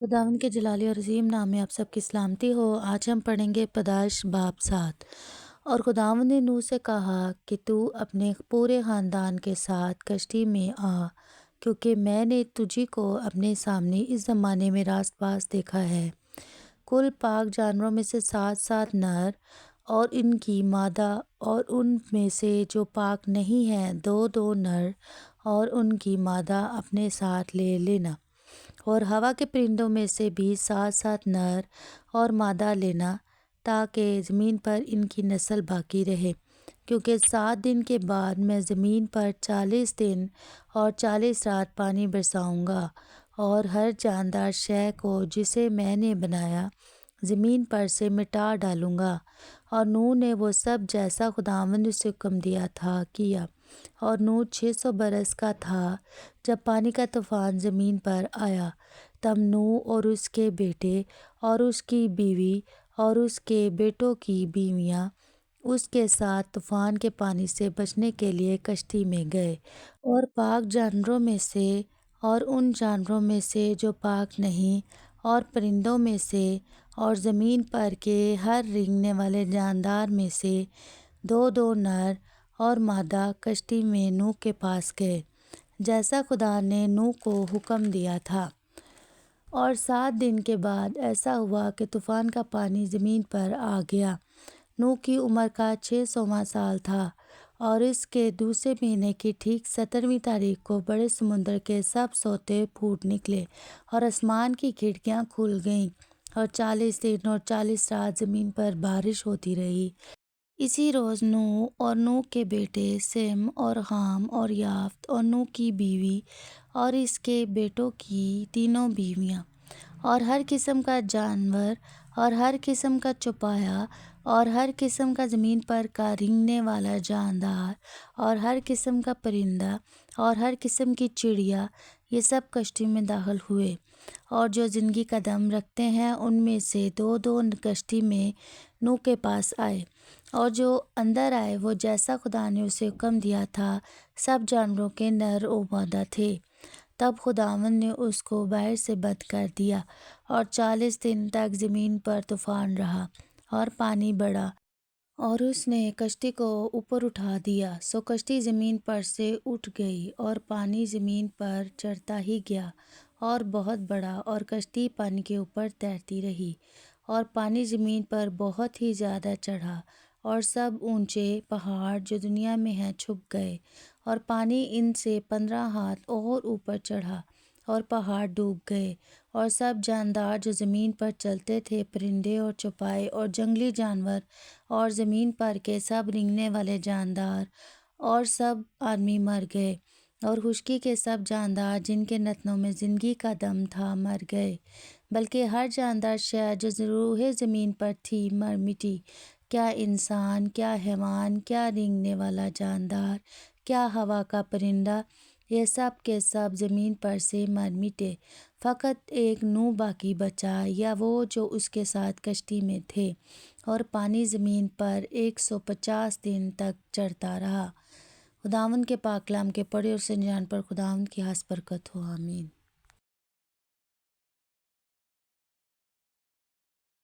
خداوند کے جلالی اور عظیم نام میں آپ سب کی سلامتی ہو۔ آج ہم پڑھیں گے پیدائش باب 7۔ اور خداوند نے نوح سے کہا کہ تو اپنے پورے خاندان کے ساتھ کشتی میں آ، کیونکہ میں نے تجھی کو اپنے سامنے اس زمانے میں راست باز دیکھا ہے۔ کل پاک جانوروں میں سے 7 نر اور ان کی مادہ، اور ان میں سے جو پاک نہیں ہیں 2 نر اور ان کی مادہ اپنے ساتھ لے لینا۔ اور ہوا کے پرندوں میں سے بھی 7 نر اور مادہ لینا، تاکہ زمین پر ان کی نسل باقی رہے، کیونکہ 7 دن کے بعد میں زمین پر 40 دن اور 40 رات پانی برساؤں گا، اور ہر جاندار شے کو جسے میں نے بنایا زمین پر سے مٹا ڈالوں گا۔ اور نوح نے وہ سب جیسا خداوند نے اسے حکم دیا تھا کیا۔ اور نوح 600 برس کا تھا جب پانی کا طوفان زمین پر آیا۔ تب نوح اور اس کے بیٹے اور اس کی بیوی اور اس کے بیٹوں کی بیویاں اس کے ساتھ طوفان کے پانی سے بچنے کے لیے کشتی میں گئے، اور پاک جانوروں میں سے اور ان جانوروں میں سے جو پاک نہیں، اور پرندوں میں سے اور زمین پر کے ہر رینگنے والے جاندار میں سے 2 نر اور مادہ کشتی میں نوح کے پاس گئے، جیسا خدا نے نوح کو حکم دیا تھا۔ اور 7 دن کے بعد ایسا ہوا کہ طوفان کا پانی زمین پر آ گیا۔ نوح کی عمر کا 600واں سال تھا، اور اس کے دوسرے مہینے کی ٹھیک 17ویں تاریخ کو بڑے سمندر کے سب سوتے پھوٹ نکلے، اور آسمان کی کھڑکیاں کھل گئیں، اور 40 دن اور 40 رات زمین پر بارش ہوتی رہی۔ اسی روز نوح اور نوح کے بیٹے سیم اور خام اور یافت اور نوح کی بیوی اور اس کے بیٹوں کی تینوں بیویاں، اور ہر قسم کا جانور اور ہر قسم کا چوپایا اور ہر قسم کا زمین پر کا رینگنے والا جاندار اور ہر قسم کا پرندہ اور ہر قسم کی چڑیا، یہ سب کشتی میں داخل ہوئے۔ اور جو زندگی کا دم رکھتے ہیں ان میں سے 2 کشتی میں نوح کے پاس آئے، اور جو اندر آئے وہ جیسا خدا نے اسے حکم دیا تھا سب جانوروں کے نر و مادہ تھے۔ تب خداوند نے اس کو باہر سے بند کر دیا، اور 40 دن تک زمین پر طوفان رہا اور پانی بڑھا، اور اس نے کشتی کو اوپر اٹھا دیا، سو کشتی زمین پر سے اٹھ گئی، اور پانی زمین پر چڑھتا ہی گیا اور بہت بڑھا، اور کشتی پانی کے اوپر تیرتی رہی، اور پانی زمین پر بہت ہی زیادہ چڑھا، اور سب اونچے پہاڑ جو دنیا میں ہیں چھپ گئے، اور پانی ان سے 15 ہاتھ اور اوپر چڑھا، اور پہاڑ ڈوب گئے، اور سب جاندار جو زمین پر چلتے تھے، پرندے اور چوپائے اور جنگلی جانور اور زمین پر کے سب رینگنے والے جاندار اور سب آدمی مر گئے، اور خشکی کے سب جاندار جن کے نتنوں میں زندگی کا دم تھا مر گئے، بلکہ ہر جاندار شے جو روح زمین پر تھی مر مٹی، کیا انسان، کیا حیوان، کیا رینگنے والا جاندار، کیا ہوا کا پرندہ، یہ سب کے سب زمین پر سے مر مٹے، فقط ایک نوح باقی بچا، یا وہ جو اس کے ساتھ کشتی میں تھے، اور پانی زمین پر 150 دن تک چڑھتا رہا۔ خداوند کے پاک کلام کے پڑھے اور سنجان پر خداوند کی خاص برکت ہو، آمین۔